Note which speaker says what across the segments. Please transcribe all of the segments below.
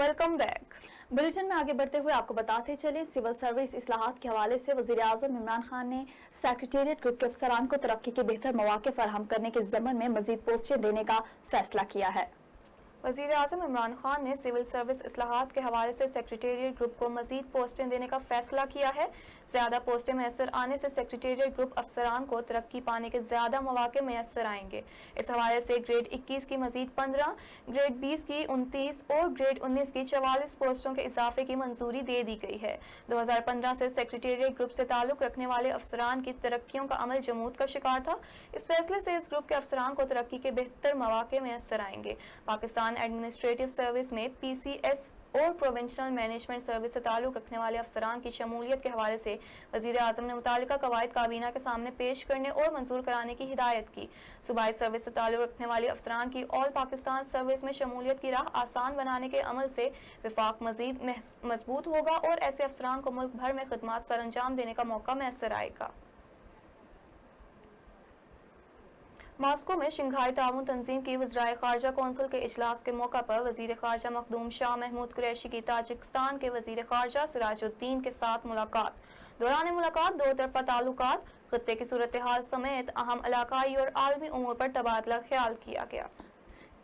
Speaker 1: Welcome back. Bulletin में आगे बढ़ते हुए आपको बताते चले, सिविल सर्विस इस्लाहात के हवाले से वज़ीर आज़म इमरान खान ने सेक्रेटेरिएट ग्रुप के अफसरान को तरक्की के बेहतर मौके फराहम करने के ज़मन में मज़ीद पोस्टें देने का फैसला किया है। वज़ीर आज़म इमरान खान ने सिविल सर्विस इस्लाहात के हवाले से सेक्रेटेरिएट ग्रुप को मज़ीद पोस्टें देने का फैसला किया है। ज़्यादा पोस्टें मैसर आने से सेक्रेटेरिएट ग्रुप अफसरान को तरक्की पाने के ज़्यादा मौके मैसर आएंगे। इस हवाले से ग्रेड 21 की मज़ीद 15, ग्रेड 20 की 29 और ग्रेड 19 की 44 पोस्टों के इजाफे की मंजूरी दे दी गई है। 2015 से सेक्रेटेरिएट ग्रुप से ताल्लुक़ रखने वाले अफसरान की तरक्कियों का अमल जमूद का शिकार था। इस फैसले से इस ग्रुप के अफसरान को तरक्की के बेहतर मौके मैसर आएंगे। पाकिस्तान एडमिनिस्ट्रेटिव सर्विस में PCS और प्रोविंशियल मैनेजमेंट सर्विस से ताल्लुक़ रखने वाले अफसरान की शमूलियत के हवाले से वज़ीर आज़म ने मुतालिका कवायद काबीना के सामने पेश करने और मंजूर कराने की हिदायत की। सूबाई सर्विस से ताल्लुक़ रखने वाले अफसरान की ऑल पाकिस्तान सर्विस में शमूलियत की राह आसान बनाने के अमल से विफाक मज़ीद मजबूत होगा और ऐसे अफसरान को मुल्क भर में खिदमत सर अंजाम देने का मौका मैसर आएगा। मॉस्को में शंघाई ताउन तंजीम की वज़राए ख़ारजा कौंसिल के इजलास के मौका पर वज़ीर ख़ारजा मखदूम शाह महमूद कुरैशी की ताजिकिस्तान के वज़ीर ख़ारजा सिराजुद्दीन के साथ मुलाकात। दौरान मुलाकात दो तरफ़ा ताल्लुकात, खित्ते की सूरत हाल समेत अहम इलाकाई और आलमी उमूर पर तबादला ख्याल किया गया।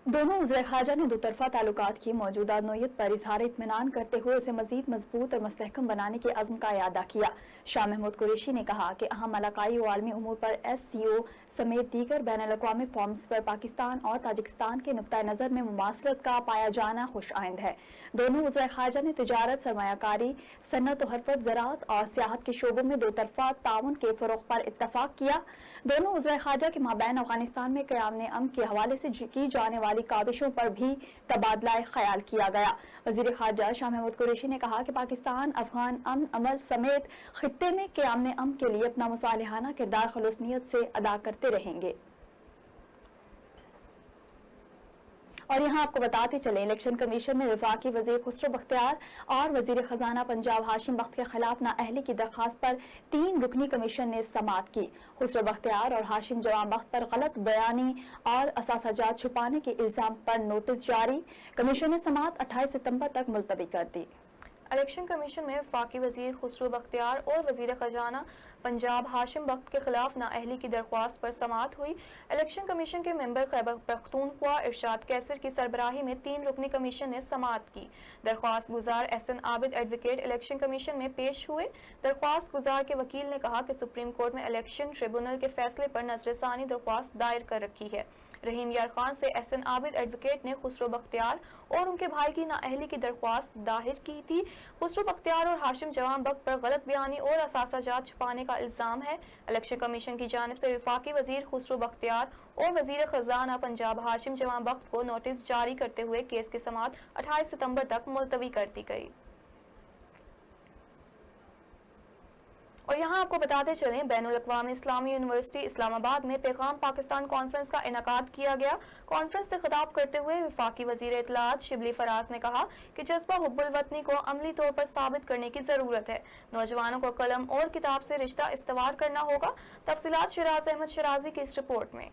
Speaker 1: दोनों वज़ीर ख़ारजा ने दो तरफ़ा ताल्लुकात की मौजूदा नोयत पर इजहार इत्मीनान करते हुए उसे मज़ीद मजबूत और मुस्तहकम बनाने के अज़्म का इयादा किया। शाह महमूद कुरैशी ने कहा कि अहम इलाकाई और आलमी उमूर पर SCO समेत दीगर बैनुल-अक़वामी फॉर्म्स पर पाकिस्तान और ताजिकिस्तान के नुक्ता नज़र में मुमासलत का पाया जाना खुश आइंद है। दोनों वज़ीर ख़ारजा ने तिजारत, सरमायाकारी, सन्नत और हरफत, ज़राअत और सियाहत के शोबों में दो तरफ़ा ताउन के फ़रोग़ पर इत्तफ़ाक़ किया। दोनों वज़ीर ख़ारजा के माबैन अफ़ग़ानिस्तान में क़याम-ए-अमन के हवाले से की जाने वाली काविशों पर भी तबादला ख्याल किया गया। वज़ीर ख़ारजा शाह महमूद कुरैशी ने कहा कि पाकिस्तान अफ़ग़ान अमन अमल समेत खित्ते में क़याम-ए-अमन के लिए अपना मुसालिहाना किरदार खलूस नियत से अदा करते रहेंगे। और यहाँ आपको बताते चले, इलेक्शन कमीशन में वफाकी वज़ीर खुसरो बख्तियार और वज़ीर खजाना पंजाब हाशिम बख्त के खिलाफ नाअहली की दरखास्त पर 3 रुकनी कमीशन ने समाअत की। खुसरो बख्तियार और हाशिम जवान बख्त पर गलत बयानी और असासाजात छुपाने के इल्जाम पर नोटिस जारी। कमीशन ने समाअत 28 सितंबर तक मुलतवी कर दी। इलेक्शन कमीशन में वफाकी वज़ीर खुसरो बख्तियार और वज़ीर खजाना पंजाब हाशिम बख्त के खिलाफ नाअहली की दरख्वास्त पर समाअत हुई। इलेक्शन कमीशन के मेंबर खैबर पख्तूनख्वा इरशाद कैसर की सरबराही में 3 रुकनी कमीशन ने समाअत की। दरख्वास्त गुजार SN Abid advocate election commission में पेश हुए। दरख्वास्त गुजार के वकील ने कहा कि सुप्रीम कोर्ट में इलेक्शन ट्रिब्यूनल के फैसले पर नजरसानी दरख्वास्त दायर कर रखी है। रहीम यार खान से SN आबिद एडवोकेट ने खुसरो बख्तियार और उनके भाई की नाअहली की दरख्वास्त दायर की थी। खुसरो बख्तियार और हाशिम जवान बख्त पर गलत बयानी और असासाजात छुपाने का इल्जाम है। इलेक्शन कमीशन की जानिब से वफाकी वज़ीर खुसरो बख्तियार और वज़ीर खजाना पंजाब हाशिम जवान बख्त को नोटिस जारी करते हुए केस की समाअत 28 सितंबर तक मुलतवी कर दी गई। और यहाँ आपको बताते चलें, बैनुल-अक़वामी इस्लामी यूनिवर्सिटी इस्लामाबाद में पैगाम पाकिस्तान कॉन्फ्रेंस का इनेकाद किया गया। कॉन्फ्रेंस से खिताब करते हुए वफाकी वज़ीर इत्तलाआत शिबली फराज ने कहा कि जज्बा हुब्बुल वतनी को अमली तौर पर साबित करने की ज़रूरत है। नौजवानों को कलम और किताब से रिश्ता इस्तवार करना होगा। तफसीलात शिराज अहमद शराजी की इस रिपोर्ट में।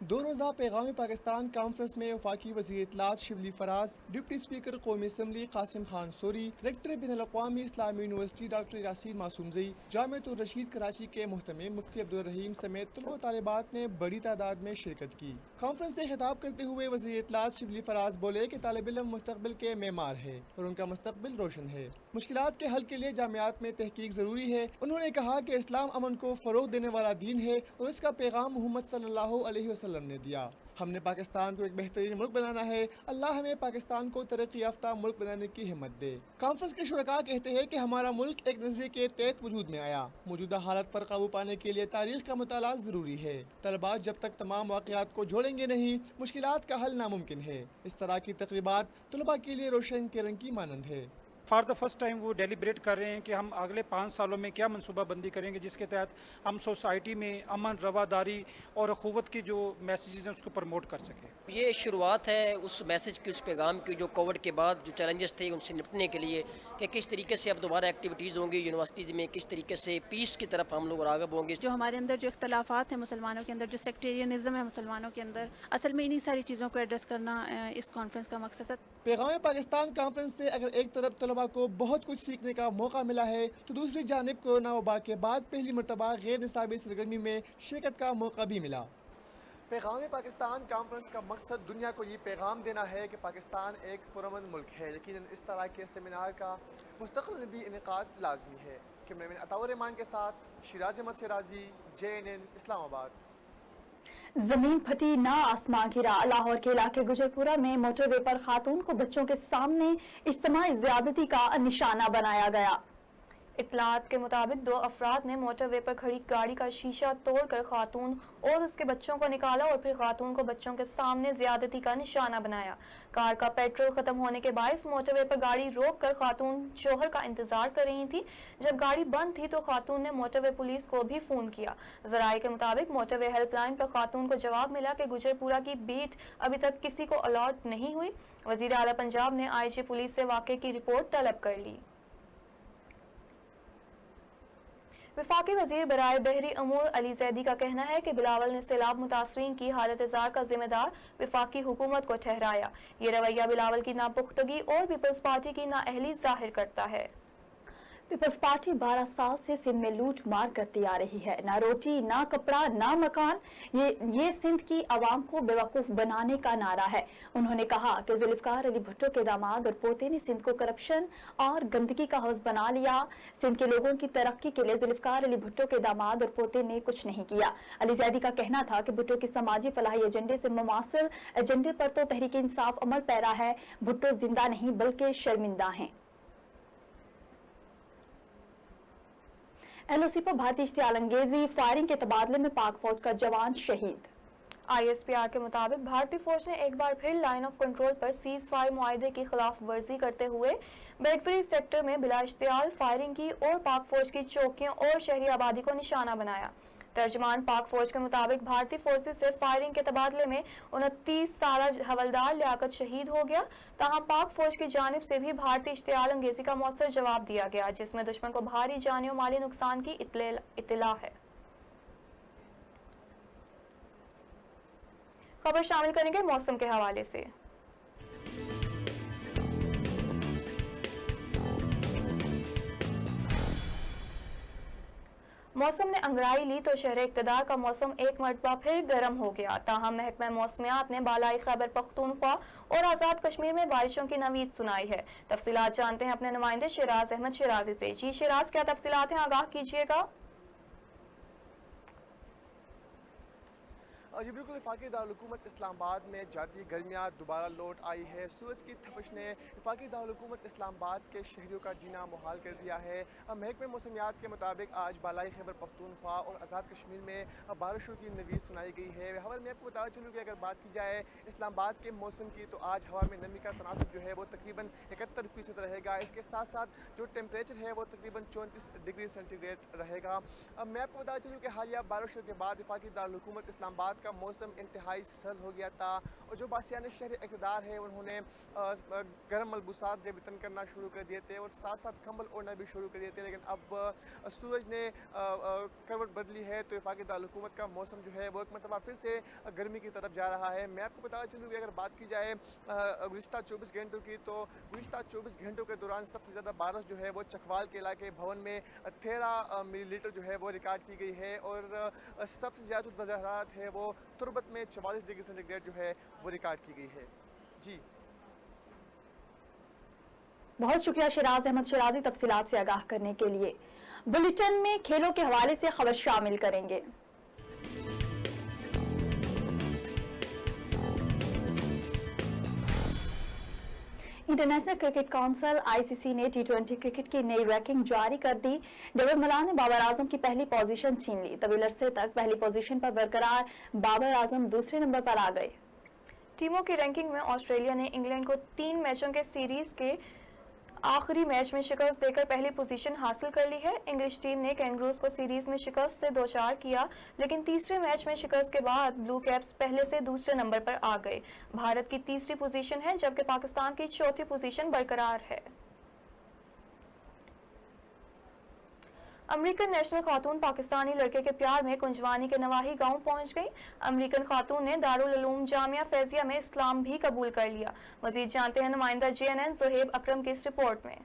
Speaker 2: 2 रोज़ा पैगाम पाकिस्तान कॉन्फ्रेंस में वफाकी वज़ीर इत्तलाआत शिबली फराज, डिप्टी स्पीकर कौमी असम्बली कासिम खान सोरी, रेक्टर बैनुल-अक़वामी इस्लामी यूनिवर्सिटी डॉक्टर यासीन मासूमज़ई, जामिअतुर रशीद कराची के मुहतमिम मुफ्ती अब्दुल रहीम समेत तलबा तालिबात ने बड़ी तादाद में शिरकत की। कॉन्फ्रेंस से खिताब करते हुए वज़ीर इत्तलाआत शिबली फराज बोले कि तालिब इल्म मुस्तक़बिल के मेमार है और उनका मुस्तक़बिल रोशन है। मुश्किलात के हल के लिए जामियात में तहकीक ज़रूरी है। उन्होंने कहा कि इस्लाम अमन को फ़रोग़ देने वाला दीन है और इसका पैगाम मोहम्मद सल्लल्लाहु अलैहि वसल्लम ने दिया। हमने पाकिस्तान को एक बेहतरीन मुल्क बनाना है। अल्लाह हमें पाकिस्तान को तरक्की याफ्ता मुल्क बनाने की हिम्मत दे। कॉन्फ्रेंस के शुरका कहते हैं कि हमारा मुल्क एक नजरिए के तहत वजूद में आया। मौजूदा हालत पर काबू पाने के लिए तारीख का मुताला जरूरी है। तलबा जब तक तमाम वाक़यात को जोड़ेंगे नहीं, मुश्किलात का हल नामुमकिन है। इस तरह की तकरीबात तलबा के लिए रोशन के रंग की मानंद है।
Speaker 3: فار دا فرسٹ ٹائم وہ ڈیلیبریٹ کر رہے ہیں کہ ہم اگلے 5 سالوں میں کیا منصوبہ بندی کریں گے جس کے تحت ہم سوسائٹی میں امن، رواداری اور اخوت کی جو میسیجز ہیں اس کو پروموٹ کر سکیں.
Speaker 4: یہ شروعات ہے اس میسج کی، اس پیغام کی جو کووڈ کے بعد جو چیلنجز تھے ان سے نپٹنے کے لیے، کہ کس طریقے سے اب دوبارہ ایکٹیویٹیز ہوں گی یونیورسٹیز میں، کس طریقے سے پیس کی طرف ہم لوگ راغب ہوں گے.
Speaker 5: جو ہمارے اندر جو اختلافات ہیں مسلمانوں کے اندر، جو سیکٹیرینزم ہے مسلمانوں کے اندر، اصل میں انہی ساری چیزوں کو ایڈریس کرنا اس کانفرنس کا مقصد ہے.
Speaker 2: پیغام پاکستان کانفرنس سے اگر ایک طرف طلباء کو بہت کچھ سیکھنے کا موقع ملا ہے تو دوسری جانب کورونا وبا کے بعد پہلی مرتبہ غیر نصابی سرگرمی میں شرکت کا موقع بھی ملا. پیغام پاکستان کانفرنس کا مقصد دنیا کو یہ پیغام دینا ہے کہ پاکستان ایک پرامن ملک ہے. یقیناً اس طرح کے سیمینار کا مستقبل بھی انعقاد لازمی ہے. کیمرہ مین عطاء الرحمان کے ساتھ شیراز احمد شیرازی، JNN اسلام آباد.
Speaker 1: زمین پھٹی نہ آسمان گرا. لاہور کے علاقے گجرپورہ میں موٹر وے پر خاتون کو بچوں کے سامنے اجتماعی زیادتی کا نشانہ بنایا گیا. اطلاعات کے مطابق 2 افراد نے موٹر وے پر کھڑی گاڑی کا شیشہ توڑ کر خاتون اور اس کے بچوں کو نکالا اور پھر خاتون کو بچوں کے سامنے زیادتی کا نشانہ بنایا. کار کا پیٹرول ختم ہونے کے باعث موٹر وے پر گاڑی روک کر خاتون شوہر کا انتظار کر رہی تھی. جب گاڑی بند تھی تو خاتون نے موٹر وے پولیس کو بھی فون کیا. ذرائع کے مطابق موٹر وے ہیلپ لائن پر خاتون کو جواب ملا کہ گجرپورہ کی بیٹ ابھی تک کسی کو الارٹ نہیں ہوئی. وزیر اعلیٰ پنجاب نے IG پولیس سے واقعے کی رپورٹ طلب کر لی. وفاقی وزیر برائے بحری امور علی زیدی کا کہنا ہے کہ بلاول نے سیلاب متاثرین کی حالت زار کا ذمہ دار وفاقی حکومت کو ٹھہرایا. یہ رویہ بلاول کی ناپختگی اور پیپلز پارٹی کی نااہلی ظاہر کرتا ہے. پیپلز پارٹی 12 سال سے سندھ میں لوٹ مار کرتی آ رہی ہے. نہ روٹی، نہ کپڑا، نہ مکان. یہ سندھ کی عوام کو بیوقوف بنانے کا نعرہ ہے. انہوں نے کہا کہ ذوالفقار علی بھٹو کے داماد اور پوتے نے سندھ کو کرپشن اور گندگی کا حوض بنا لیا. سندھ کے لوگوں کی ترقی کے لیے ذوالفقار علی بھٹو کے داماد اور پوتے نے کچھ نہیں کیا. علی زیدی کا کہنا تھا کہ بھٹو کے سماجی فلاحی ایجنڈے سے مماثل ایجنڈے پر تو تحریک انصاف عمل پیرا ہے. بھٹو زندہ نہیں بلکہ شرمندہ ہیں. LOC پر بھارتی اشتعال انگیزی فائرنگ کے تبادلے میں پاک فوج کا جوان شہید. ISPR کے مطابق بھارتی فوج نے ایک بار پھر line of control per cease fire معاہدے کی خلاف ورزی کرتے ہوئے بیڈفری سیکٹر میں بلا اشتعال فائرنگ کی اور پاک فوج کی چوکیوں اور شہری آبادی کو نشانہ بنایا. ترجمان پاک فوج کے مطابق بھارتی فورسز سے فائرنگ کے تبادلے میں 29 سالہ حوالدار لیاقت شہید ہو گیا. تاہم پاک فوج کی جانب سے بھی بھارتی اشتعال انگیزی کا مؤثر جواب دیا گیا جس میں دشمن کو بھاری جانی و مالی نقصان کی اطلاع ہے. خبر شامل کریں گے موسم کے حوالے سے. موسم نے انگڑائی لی تو شہر اقتدار کا موسم ایک مرتبہ پھر گرم ہو گیا. تاہم محکمہ موسمیات نے بالائی خیبر پختونخوا اور آزاد کشمیر میں بارشوں کی نوید سنائی ہے. تفصیلات جانتے ہیں اپنے نمائندے شیراز احمد شیرازی سے. جی شیراز، کیا تفصیلات ہیں؟ آگاہ کیجیے گا.
Speaker 2: جی بالکل، وفاقی دارالحکومت اسلام آباد میں جاتی گرمیاں دوبارہ لوٹ آئی ہے. سورج کی تپش نے وفاقی دارالحکومت اسلام آباد کے شہریوں کا جینا محال کر دیا ہے. محکمہ موسمیات کے مطابق آج بالائی خیبر پختونخوا اور آزاد کشمیر میں بارشوں کی نوید سنائی گئی ہے. خبر میں آپ کو بتا چلوں کہ اگر بات کی جائے اسلام آباد کے موسم کی تو آج ہوا میں نمی کا تناسب جو ہے وہ تقریباً 71% رہے گا. اس کے ساتھ ساتھ جو ٹیمپریچر ہے وہ تقریباً 34 ڈگری سینٹی گریڈ رہے گا. میں آپ کو بتا چلوں کہ حالیہ بارشوں کے بعد وفاقی دارالحکومت اسلام آباد کا موسم انتہائی سرد ہو گیا تھا اور جو باشندے شہر اقتدار ہے انہوں نے گرم ملبوسات زیب تن کرنا شروع کر دیے تھے اور ساتھ ساتھ کمبل اوڑھنا بھی شروع کر دیے تھے. لیکن اب سورج نے کروٹ بدلی ہے تو وفاقی دارالحکومت کا موسم جو ہے وہ ایک مرتبہ پھر سے گرمی کی طرف جا رہا ہے. میں آپ کو بتا چلوں کہ اگر بات کی جائے گزشتہ 24 گھنٹوں کی تو گزشتہ 24 گھنٹوں کے دوران سب سے زیادہ بارش جو ہے وہ چکوال کے علاقے بھون میں 13 ملی لیٹر جو ہے وہ ریکارڈ کی گئی ہے اور سب سے زیادہ جو درجہ حرارت ہے وہ تربت میں 44 ڈگری سینٹی گریڈ جو ہے وہ ریکارڈ کی گئی ہے. جی
Speaker 1: بہت شکریہ شیراز احمد شیرازی تفصیلات سے آگاہ کرنے کے لیے. بلیٹن میں کھیلوں کے حوالے سے خبر شامل کریں گے. انٹرنیشنل کرکٹ کونسل ICC نے T20 کرکٹ کی نئی رینکنگ جاری کر دی. ڈیوڈ ملان نے بابر اعظم کی پہلی پوزیشن چھین لی. طویل عرصے تک پہلی پوزیشن پر برقرار بابر اعظم دوسرے نمبر پر آ گئے. ٹیموں کی رینکنگ میں آسٹریلیا نے انگلینڈ کو 3 میچوں کے سیریز کے आखिरी मैच में शिकस्त देकर पहली पोजीशन हासिल कर ली है। इंग्लिश टीम ने कैंगरूज को सीरीज में शिकस्त से 2-4 किया, लेकिन तीसरे मैच में शिकस्त के बाद ब्लू कैप्स पहले से दूसरे नंबर पर आ गए। भारत की तीसरी पोजीशन है, जबकि पाकिस्तान की चौथी पोजीशन बरकरार है। अमेरिकन नेशनल खातून पाकिस्तानी लड़के के प्यार में कुंजवानी के नवाही गांव पहुंच गई। अमेरिकन खातून ने दारुल उलूम जामिया फैजिया में इस्लाम भी कबूल कर लिया। मजीद जानते हैं नुमाइंदा JNN ज़ुहैब अकरम की इस रिपोर्ट में।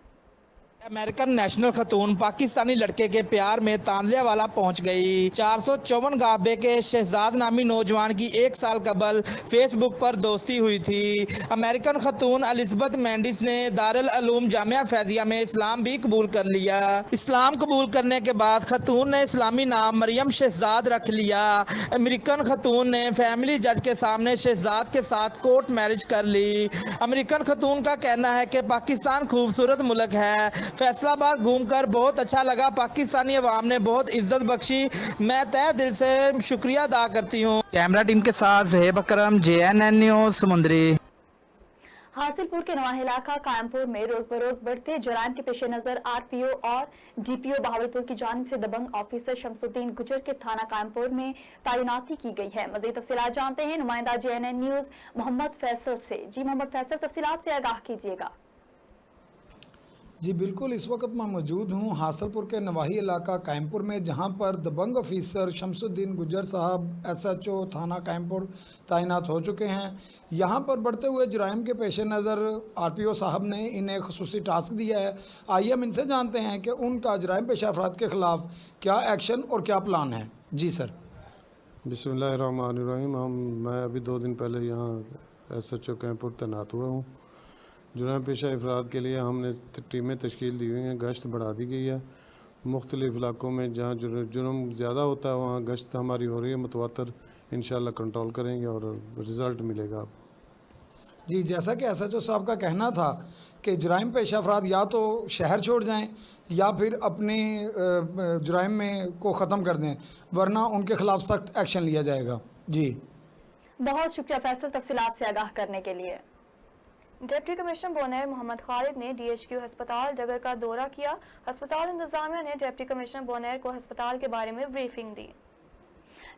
Speaker 6: अमेरिकन नेशनल खतून पाकिस्तानी लड़के के प्यार में तांदलियावाला पहुंच गई। 454 गाबे के शहजाद नामी नौजवान की 1 साल कबल फेसबुक पर दोस्ती हुई थी। अमेरिकन खतून एलिज़ाबेथ मेंडिस ने दारुल उलूम जामिया फैजिया में इस्लाम भी कबूल कर लिया। इस्लाम कबूल करने के बाद खतून ने इस्लामी नाम मरियम शहजाद रख लिया। अमेरिकन खतून ने फैमिली जज के सामने शहजाद के साथ कोर्ट मैरिज कर ली। अमेरिकन खतून का कहना है कि पाकिस्तान खूबसूरत मुल्क है, फैसलाबाद घूमकर बहुत अच्छा लगा, पाकिस्तानी अवाम ने बहुत इज्जत बख्शी, मैं तहे दिल से शुक्रिया अदा करती हूँ। कैमरा टीम के साथ ज़ुहैब अकरम, JNN न्यूज़ समुंदरी।
Speaker 1: हासिलपुर के नवाह इलाका कायमपुर में रोज बरोज बढ़ते जराइम के पेश नजर RPO और DPO बहावलपुर की जानिब से दबंग ऑफिसर शमसुद्दीन गुजर के थाना कायमपुर में तैनाती की गई है। मजीद तफसीलात जानते हैं नुमाइंदा JNN न्यूज़ मोहम्मद फैसल से। जी मोहम्मद फैसल, तफसीलात से आगाह कीजिएगा।
Speaker 7: जी बिल्कुल, इस वक्त मैं मौजूद हूँ हासिलपुर के नवाही इलाका कायमपुर में, जहाँ पर दबंग ऑफिसर शमसुद्दीन गुजर साहब SHO थाना कायमपुर तैनात हो चुके हैं। यहाँ पर बढ़ते हुए जराइम के पेश नज़र RPO साहब ने इन्हें खुसूसी टास्क दिया है। आइए हम इनसे जानते हैं कि उनका जराइम पेशा अफराद के ख़िलाफ़ क्या एक्शन और क्या प्लान है। जी सर।
Speaker 8: बिस्मिल्लाहिर्रहमानिर्रहीम। मैं अभी 2 दिन पहले यहाँ SHO कायमपुर तैनात हुआ हूँ। जुर्म पेशा अफराद के लिए हमने टीमें तश्कील दी हुई हैं, गश्त बढ़ा दी गई है। मुख्तलिफ़ इलाकों में जहाँ जुर्म ज़्यादा होता है वहाँ गश्त हमारी हो रही है मुतवातर। इंशाअल्लाह कंट्रोल करेंगे और रिज़ल्ट मिलेगा आपको।
Speaker 7: जी, जैसा कि SHO साहब का कहना था कि जराइम पेशा अफराद या तो शहर छोड़ जाएं या फिर अपने जराइम में को ख़त्म कर दें, वरना उनके ख़िलाफ़ सख्त एक्शन लिया जाएगा। जी
Speaker 1: बहुत शुक्रिया फैसल, तफसीलात से आगाह करने के लिए। डिप्टी कमिश्नर बोनेर मोहम्मद खालिद ने DHQ अस्पताल जगर का दौरा किया। अस्पताल इंतजामिया ने डिप्टी कमिश्नर बोनेर को अस्पताल के बारे में ब्रीफिंग दी।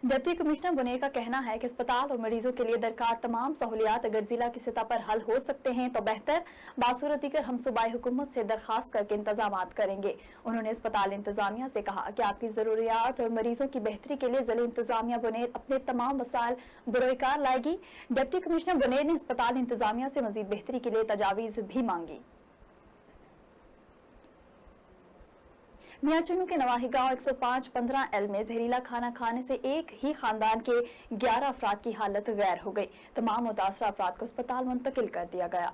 Speaker 1: डिप्टी कमिश्नर बोनेर का कहना है कि अस्पताल और मरीजों के लिए दरकार तमाम सहूलियात अगर जिला की सतह पर हल हो सकते हैं तो बेहतर, बासूरत दीगर हम सूबाई हुकूमत से दरखास्त करके इंतजाम करेंगे। उन्होंने अस्पताल इंतजामिया से कहा कि आपकी जरूरियात और मरीजों की बेहतरी के लिए जिला इंतजामिया बोनेर अपने तमाम वसाइल बरोकार लाएगी। डिप्टी कमिश्नर बोनेर ने अस्पताल इंतजामिया से मजीद बेहतरी के लिए तजावीज़ भी मांगी। मियाचुनू के नवाही गांव 105-15L में जहरीला खाना खाने से एक ही खानदान के 11 अफराद की हालत गैर हो गई। तमाम मुतासरा अफराद को अस्पताल मुंतकिल कर दिया गया।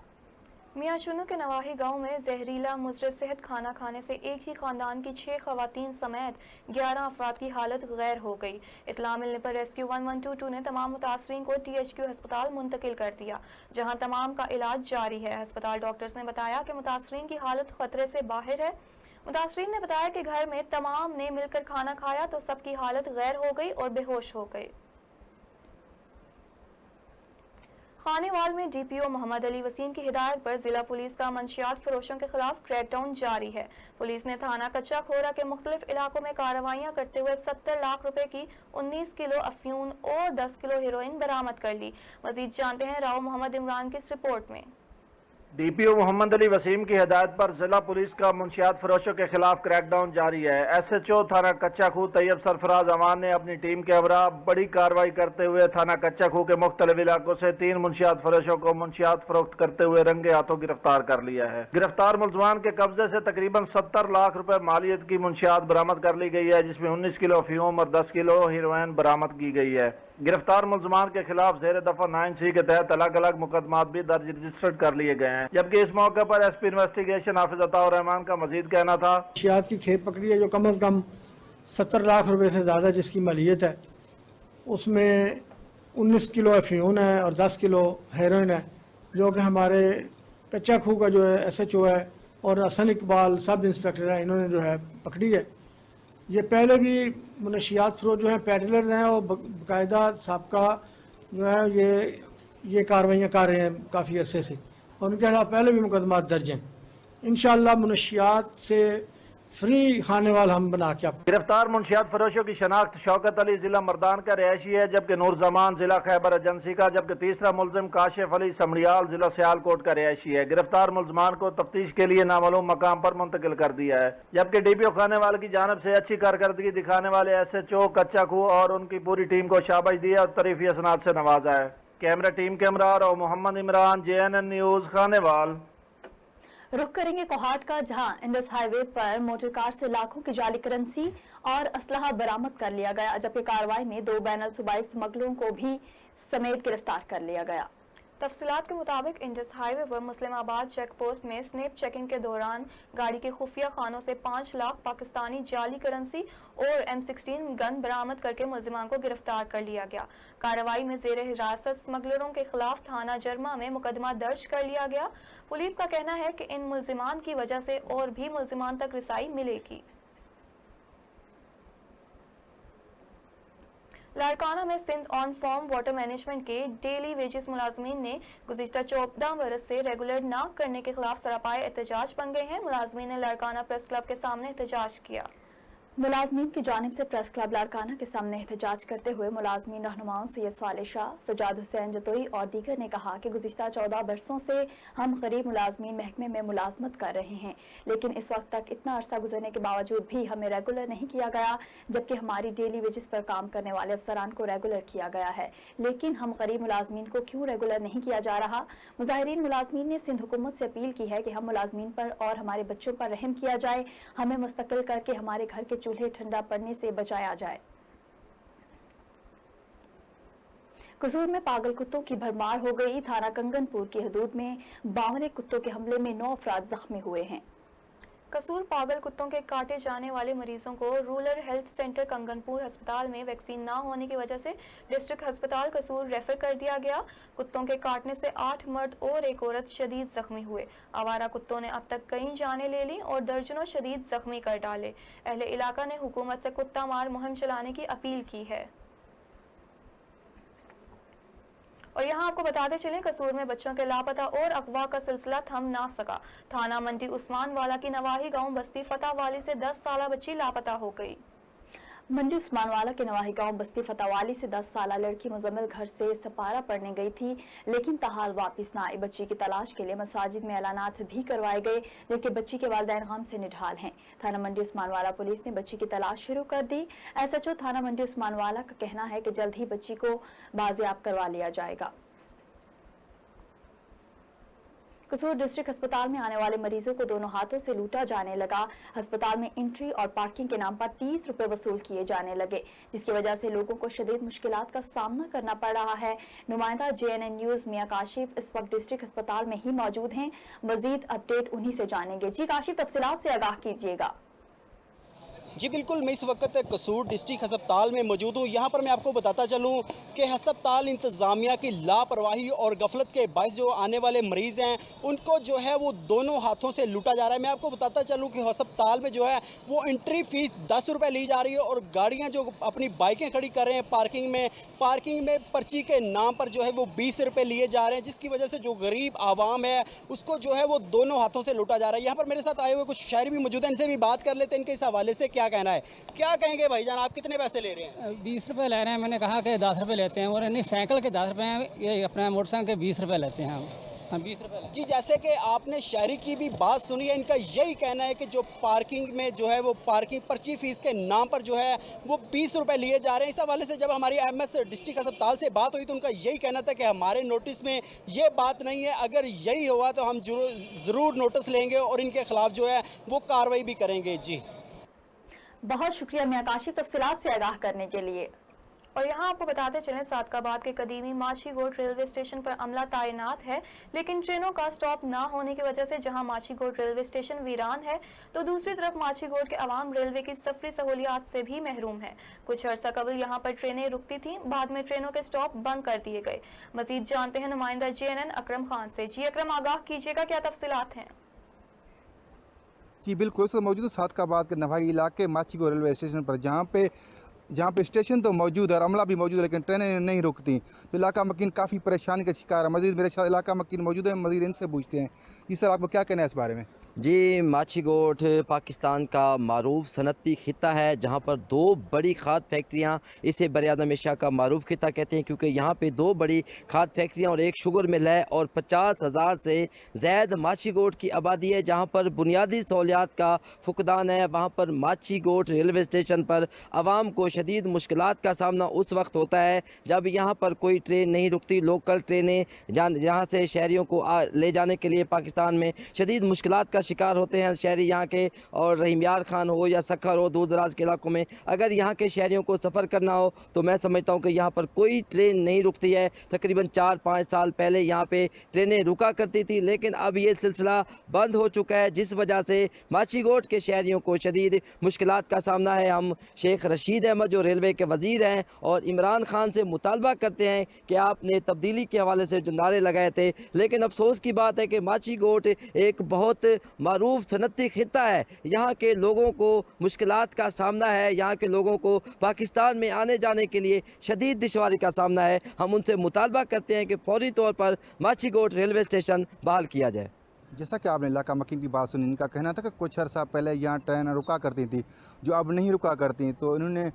Speaker 1: मियाचुनू के नवाही गांव में जहरीला मुजर सेहत खाना खाने से एक ही खानदान की 6 खवातीन समेत 11 अफराद की हालत गैर हो गई। इत्तला मिलने पर रेस्क्यू 1122 ने तमाम मुतासरीन को THQ अस्पताल मुंतकिल कर दिया, जहां तमाम का इलाज जारी है। अस्पताल डॉक्टर्स ने बताया कि मुतासरीन की हालत खतरे से बाहर है। मुतासरीन ने बताया कि घर में तमाम ने मिलकर खाना खाया तो सबकी हालत गैर हो गई और बेहोश हो गए। खानेवाल में DPO मोहम्मद अली वसीम की हिदायत पर जिला पुलिस का मंशियात फरोशों के खिलाफ क्रैकडाउन जारी है। पुलिस ने थाना कच्चा खोरा के मुख्तलिफ इलाकों में कार्रवाइयां करते हुए 70 लाख रुपए की 19 किलो अफयून और 10 किलो हेरोइन बरामद कर ली। मजीद जानते हैं राव मोहम्मद इमरान की इस रिपोर्ट में।
Speaker 9: DPO मोहम्मद अली वसीम की हिदायत पर जिला पुलिस का मुंशियात फरोशों के खिलाफ क्रैकडाउन जारी है। SHO थाना कच्चा खूह तैयब सरफराज अमान ने अपनी टीम के हमरा बड़ी कार्रवाई करते हुए थाना कच्चा खूह के मुख्तलिफ इलाकों से 3 मुंशियात फरोशों को मुंशियात फरोख्त करते हुए रंगे हाथों गिरफ्तार कर लिया है। गिरफ्तार मुलजमान के कब्जे से तकरीबन 70 लाख रुपए मालियत की मुंशियात बरामद कर ली गई है, जिसमें 19 किलो अफीम और 10 किलो हेरोइन बरामद की गई है। गिरफ्तार मुलजमान के खिलाफ ज़ेर दफा 9C के तहत अलग अलग मुकदमात भी दर्ज रजिस्टर्ड कर लिए गए हैं। जबकि इस मौके पर SP इन्वेस्टिगेशन हाफिज अताउर रहमान का मजीद कहना था,
Speaker 10: शियात की खेप पकड़ी है जो कम अज़ कम 70 लाख रुपए से ज़्यादा जिसकी मालियत है, उसमें 19 किलो अफीम है और 10 किलो हेरोइन है, जो कि हमारे कच्चा खूह का जो है SHO है और हसन इकबाल सब इंस्पेक्टर है, इन्होंने जो है पकड़ी है। ये पहले भी मुनशियात फरोश जो हैं पैडलर हैं और बाकायदा सबका जो है ये कार्रवाइयाँ कर रहे हैं काफ़ी अरसे से, और उनके खिलाफ पहले भी मुकदमात दर्ज हैं। इंशाअल्लाह मुनशियात से फ्री खाने वाला हम बना के आप।
Speaker 9: गिरफ्तार मुंशियात फरोशों की शनाख्त शौकत अली जिला मर्दान का रिहायशी है, जबकि नूर जमान जिला खैबर एजेंसी का, जबकि तीसरा मुलजिम काशिफ अली समड़ियाल जिला सियालकोट का रिहायशी है। गिरफ्तार मुलजमान को तफ्तीश के लिए नामालूम मकाम पर मुंतकिल कर दिया है, जबकि डीपीओ खानेवाल की जानब से अच्छी कारकर्दगी दिखाने वाले SHO कच्चा खूह और उनकी पूरी टीम को शाबाश दी और तरीफी असनाद से नवाजा है। कैमरा टीम के हमरा और मोहम्मद इमरान, JNN न्यूज़ खानेवाल।
Speaker 1: रुख करेंगे कोहाट का, जहां इंडस हाईवे पर मोटर कार से लाखों की जाली करेंसी और असलहा बरामद कर लिया गया, जबकि कार्रवाई में 2 बैनुल सूबाई स्मगलरों को भी समेत गिरफ्तार कर लिया गया।
Speaker 11: तफसीलात के मुताबिक इंडस हाईवे पर मुस्लिमाबाद चेक पोस्ट में स्नैप चेकिंग के दौरान गाड़ी के खुफिया खानों से 5 लाख पाकिस्तानी जाली करेंसी और M16 गन बरामद करके मुलजिमान को गिरफ्तार कर लिया गया। कार्रवाई में जेर हिरासत स्मगलरों के खिलाफ थाना जर्मा में मुकदमा दर्ज कर लिया गया। पुलिस का कहना है कि इन मुलजिमान की वजह से और भी मुलजिमान तक रिसाई मिलेगी। लाड़काना में Sindh on farm water management के डेली वेजेस मुलाजमीन ने गुज़िश्ता 14 बरस से रेगुलर ना करने के खिलाफ सरापाए एहतजाज बन गए हैं। मुलाजमीन ने लाड़काना प्रेस क्लब के सामने एहतजाज किया।
Speaker 1: मुलाजमीन की जानिब से प्रेस क्लब लाड़काना के सामने एहतजाज करते हुए मुलाजमीन रहनुमाओं सैयद साले शाह, सजाद हुसैन जतोई और दीगर ने कहा कि गुज़िश्ता 14 बरसों से हम गरीब मुलाजमीन महकमे में मुलाजमत कर रहे हैं, लेकिन इस वक्त तक इतना अरसा गुजरने के बावजूद भी हमें रेगुलर नहीं किया गया, जबकि हमारी डेली वेजेस पर काम करने वाले अफसरान को रेगुलर किया गया है, लेकिन हम गरीब मुलाजमीन को क्यों रेगुलर नहीं किया जा रहा। मुजाहिरीन मुलाजमीन ने सिंध हुकूमत से अपील की है कि हम मुलाजमीन पर और हमारे बच्चों पर रहम किया जाए, हमें मुस्तकिल करके हमारे घर के चूल्हे ठंडा पड़ने से बचाया जाए। कसूर में पागल कुत्तों की भरमार हो गई। थाना कंगनपुर की हदूद में बावरे कुत्तों के हमले में 9 अफराद जख्मी हुए हैं।
Speaker 11: कसूर पागल कुत्तों के काटे जाने वाले मरीजों को रूरल हेल्थ सेंटर कंगनपुर अस्पताल में वैक्सीन ना होने की वजह से डिस्ट्रिक्ट अस्पताल कसूर रेफर कर दिया गया। कुत्तों के काटने से 8 मर्द और एक औरत शदीद जख्मी हुए। आवारा कुत्तों ने अब तक कई जानें ले ली और दर्जनों शदीद जख्मी कर डाले। अहले इलाका ने हुकूमत से कुत्ता मार मुहिम चलाने की अपील की है। और यहाँ आपको बताते चलें, कसूर में बच्चों के लापता और अगवा का सिलसिला थम ना सका। थाना मंडी उस्मान वाला की नवाही गांव बस्ती फतेह वाली से 10 साला बच्ची लापता हो गई।
Speaker 1: मंडी उस्मान वाला के नवाही गांव बस्ती फतेहवाली से 10 साला लड़की मुजम्मिल घर से सपारा पढ़ने गई थी, लेकिन ताहाल वापस ना आई। बच्ची की तलाश के लिए मसाजिद में ऐलानात भी करवाए गए, जबकि बच्ची के वालिदैन गम से निढाल हैं। थाना मंडी उस्मान वाला पुलिस ने बच्ची की तलाश शुरू कर दी। SHO थाना मंडी उस्मान वाला का कहना है कि जल्द ही बच्ची को बाजियाब करवा लिया जाएगा। कसूर डिस्ट्रिक्ट अस्पताल में आने वाले मरीजों को दोनों हाथों से लूटा जाने लगा। अस्पताल में एंट्री और पार्किंग के नाम पर 30 रुपए वसूल किए जाने लगे, जिसकी वजह से लोगों को शदीद मुश्किलात का सामना करना पड़ रहा है। नुमाइंदा JNN न्यूज़ मियां काशिफ इस वक्त डिस्ट्रिक्ट अस्पताल में ही मौजूद हैं। मजीद अपडेट उन्हीं से जानेंगे। जी काशिफ, तफसीलात से आगाह कीजिएगा।
Speaker 12: जी बिल्कुल, मैं इस वक्त कसूर डिस्ट्रिक्ट अस्पताल में मौजूद हूँ। यहाँ पर मैं आपको बताता चलूँ कि अस्पताल इंतज़ामिया की लापरवाही और गफलत के बायस जो आने वाले मरीज़ हैं उनको जो है वो दोनों हाथों से लूटा जा रहा है। मैं आपको बताता चलूँ कि अस्पताल में जो है वो एंट्री फ़ीस 10 रुपये ली जा रही है और गाड़ियाँ जो अपनी बाइकें खड़ी कर रहे हैं पार्किंग में पर्ची के नाम पर जो है वो 20 रुपये लिए जा रहे हैं, जिसकी वजह से जो गरीब आवाम है उसको जो है वो दोनों हाथों से लूटा जा रहा है। यहाँ पर मेरे साथ आए हुए कुछ शहरी भी मौजूद हैं, इनसे भी बात कर लेते हैं, इनके इस हवाले से क्या कहना है। क्या कहेंगे भाईजान, आप कितने पैसे ले रहे हैं?
Speaker 13: 20 रुपये ले रहे हैं। मैंने कहा कि 10 रुपये लेते हैं, और नहीं साइकिल के 10 रुपये हैं, ये अपना मोटरसाइकिल के 20 रुपये लेते हैं हम 20 रुपये।
Speaker 12: जी, जैसे कि आपने शहरी की भी बात सुनी है, इनका यही कहना है कि जो पार्किंग में जो है वो पार्किंग पर्ची फीस के नाम पर जो है वो 20 रुपये लिए जा रहे हैं। इस हवाले से जब हमारी MS डिस्ट्रिक्ट अस्पताल से बात हुई तो उनका यही कहना था कि हमारे नोटिस में ये बात नहीं है, अगर यही हुआ तो हम ज़रूर नोटिस लेंगे और इनके खिलाफ जो है वो कार्रवाई भी करेंगे। जी
Speaker 1: बहुत शुक्रिया मियां काशिफ तफसीलात से आगाह करने के लिए।
Speaker 11: और यहाँ आपको बताते चलें, सादकाबाद के कदीमी माछीगोट रेलवे स्टेशन पर अमला तैनात है, लेकिन ट्रेनों का स्टॉप ना होने की वजह से जहाँ माछीगोट रेलवे स्टेशन वीरान है तो दूसरी तरफ माछीगोट के अवाम रेलवे की सफरी सहूलियात से भी महरूम है। कुछ अर्सा कबल यहाँ पर ट्रेनें रुकती थीं, बाद में ट्रेनों के स्टॉप बंद कर दिए गए। मजीद जानते हैं नुमाइंदा JNN अकरम खान से। जी अकरम, आगाह कीजिएगा, क्या तफसीलात हैं?
Speaker 14: जी बिल्कुल, सर मौजूद सादकाबाद के नवाही इलाके माछीगोट रेलवे स्टेशन पर जहाँ पे स्टेशन तो मौजूद है और अमला भी मौजूद है, लेकिन ट्रेनें नहीं रुकती, तो इलाका मकीन काफ़ी परेशानी का शिकार है। मजीद मेरे साथ इलाका मकीन मौजूद है, मजीद इनसे पूछते हैं। जी सर, आपको क्या कहना है इस बारे में?
Speaker 15: جی ماچھی گوٹ پاکستان کا معروف صنعتی خطہ ہے جہاں پر دو بڑی کھاد فیکٹریاں، اسے براعظم ایشیا کا معروف خطہ کہتے ہیں کیونکہ یہاں پہ دو بڑی کھاد فیکٹریاں اور ایک شوگر مل ہے اور 50,000 سے زائد ماچھی گوٹ کی آبادی ہے جہاں پر بنیادی سہولیات کا فقدان ہے۔ وہاں پر ماچھی گوٹ ریلوے اسٹیشن پر عوام کو شدید مشکلات کا سامنا اس وقت ہوتا ہے جب یہاں پر کوئی ٹرین نہیں رکتی۔ لوکل ٹرینیں جہاں سے شہریوں کو لے جانے کے لیے پاکستان میں شدید مشکلات کا شکار ہوتے ہیں شہری یہاں کے، اور رحیم یار خان ہو یا سکھر ہو، دور دراز کے علاقوں میں اگر یہاں کے شہریوں کو سفر کرنا ہو تو میں سمجھتا ہوں کہ یہاں پر کوئی ٹرین نہیں رکتی ہے۔ تقریباً 4-5 سال پہلے یہاں پہ ٹرینیں رکا کرتی تھی لیکن اب یہ سلسلہ بند ہو چکا ہے جس وجہ سے ماچھی گوٹ کے شہریوں کو شدید مشکلات کا سامنا ہے۔ ہم شیخ رشید احمد جو ریلوے کے وزیر ہیں اور عمران خان سے مطالبہ کرتے ہیں کہ آپ نے تبدیلی کے حوالے سے جو نعرے لگائے تھے، لیکن افسوس کی بات ہے کہ ماچھی گوٹ ایک بہت معروف صنعتی خطہ ہے، یہاں کے لوگوں کو مشکلات کا سامنا ہے، یہاں کے لوگوں کو پاکستان میں آنے جانے کے لیے شدید دشواری کا سامنا ہے۔ ہم ان سے مطالبہ کرتے ہیں کہ فوری طور پر ماچھی گوٹ ریلوے اسٹیشن بحال کیا جائے۔
Speaker 14: جیسا کہ آپ نے علاقہ مکین کی بات سنی، ان کا کہنا تھا کہ کچھ عرصہ پہلے یہاں ٹرین رکا کرتی تھی جو اب نہیں رکا کرتی، تو انہوں نے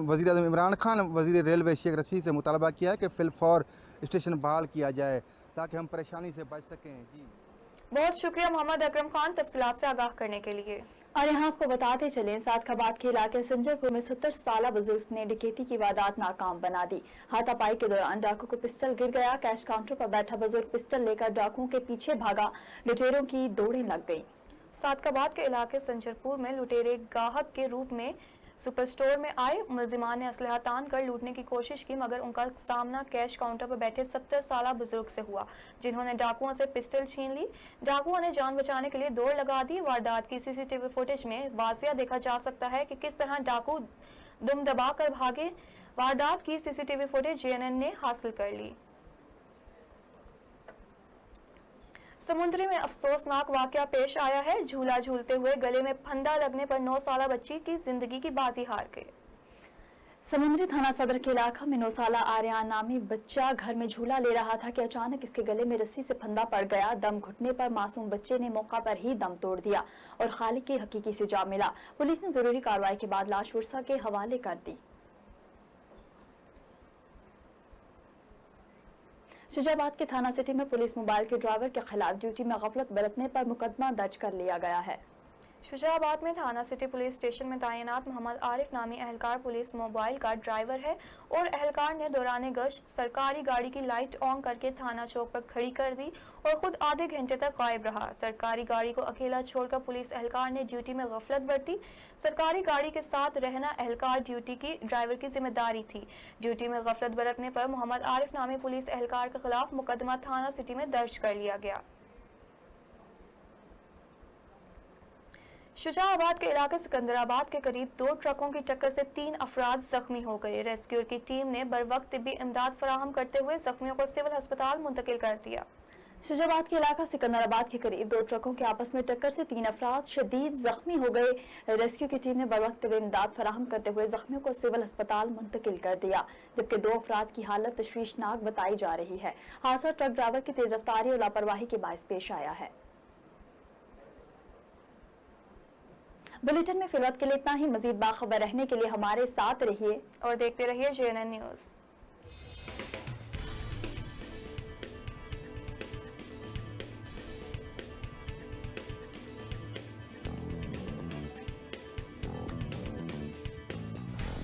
Speaker 14: وزیر اعظم عمران خان وزیر ریلوے شیخ رشید سے مطالبہ کیا ہے کہ فی الفور اسٹیشن بحال کیا جائے تاکہ ہم پریشانی سے بچ سکیں۔ جی
Speaker 11: بہت شکریہ محمد اکرم خان تفصیلات سے آگاہ کرنے کے لیے۔
Speaker 1: اور یہاں آپ کو بتاتے چلیں سعدکاباد کے علاقے سنجر پور میں 70 سالہ بزرگ نے ڈکیتی کی واردات ناکام بنا دی۔ ہاتھا پائی کے دوران ڈاکو کو پسٹل گر گیا، کیش کاؤنٹر پر بیٹھا بزرگ پسٹل لے کر ڈاکوؤں کے پیچھے بھاگا، لٹیروں کی دوڑیں لگ گئیں۔
Speaker 11: سعدکاباد کے علاقے سنجر پور میں لٹیرے گاہک کے روپ میں سپر سٹور میں آئے، ملزمان نے اسلحہ تان کر لوٹنے کی کوشش کی مگر ان کا سامنا کیش کاؤنٹر پر بیٹھے 70 سالہ بزرگ سے ہوا جنہوں نے ڈاکوؤں سے پسٹل چھین لی۔ ڈاکوؤں نے جان بچانے کے لیے دوڑ لگا دی۔ واردات کی C C T V footage میں واضح دیکھا جا سکتا ہے کہ کس طرح ڈاکو دم دبا کر بھاگے۔ واردات کی C C T V footage JNN نے حاصل کر لی۔ سمندری میں افسوسناک واقعہ پیش آیا ہے، جھولا جھولتے ہوئے گلے میں پھندا لگنے پر 9 سالہ بچی کی زندگی کی بازی ہار گئی۔
Speaker 1: سمندری تھانہ صدر کے علاقہ میں 9 سالہ آریان نامی بچہ گھر میں جھولا لے رہا تھا کہ اچانک اس کے گلے میں رسی سے پھندا پڑ گیا۔ دم گھٹنے پر معصوم بچے نے موقع پر ہی دم توڑ دیا اور خالق کی حقیقی سے جا ملا۔ پولیس نے ضروری کارروائی کے بعد لاش ورثہ کے حوالے کر دی۔ شجاع آباد کے تھانہ سٹی میں پولیس موبائل کے ڈرائیور کے خلاف ڈیوٹی میں غفلت برتنے پر مقدمہ درج کر لیا گیا ہے۔
Speaker 11: شجاع آباد میں تھانہ سٹی پولیس اسٹیشن میں تعینات محمد عارف نامی اہلکار پولیس موبائل کا ڈرائیور ہے اور اہلکار نے دوران گشت سرکاری گاڑی کی لائٹ آن کر کے تھانہ چوک پر کھڑی کر دی اور خود آدھے گھنٹے تک غائب رہا۔ سرکاری گاڑی کو اکیلا چھوڑ کر پولیس اہلکار نے ڈیوٹی میں غفلت برتی۔ سرکاری گاڑی کے ساتھ رہنا اہلکار ڈیوٹی کی ڈرائیور کی ذمہ داری تھی۔ ڈیوٹی میں غفلت برتنے پر محمد عارف نامی پولیس اہلکار کے خلاف مقدمہ تھانہ سٹی میں درج کر لیا گیا۔ شجاع آباد کے علاقے سکندر آباد کے قریب 2 ٹرکوں کی ٹکر سے 3 افراد زخمی ہو گئے۔ ریسکیور کی ٹیم نے بروقت طبی امداد فراہم کرتے ہوئے زخمیوں کو سول ہسپتال منتقل کر دیا۔
Speaker 1: شجاع آباد کے علاقہ سکندر آباد کے قریب 2 ٹرکوں کے آپس میں ٹکر سے 3 افراد شدید زخمی ہو گئے۔ ریسکیو کی ٹیم نے بروقت طبی امداد فراہم کرتے ہوئے زخمیوں کو سول ہسپتال منتقل کر دیا جبکہ 2 افراد کی حالت تشویشناک بتائی جا رہی ہے۔ حادثہ ٹرک ڈرائیور کی تیز رفتاری اور لاپرواہی کے باعث پیش آیا ہے۔ بلیٹن میں فی الوقت کے لیے اتنا ہی۔ مزید باخبر رہنے کے لیے ہمارے ساتھ رہیے
Speaker 11: اور دیکھتے رہیے JNN نیوز۔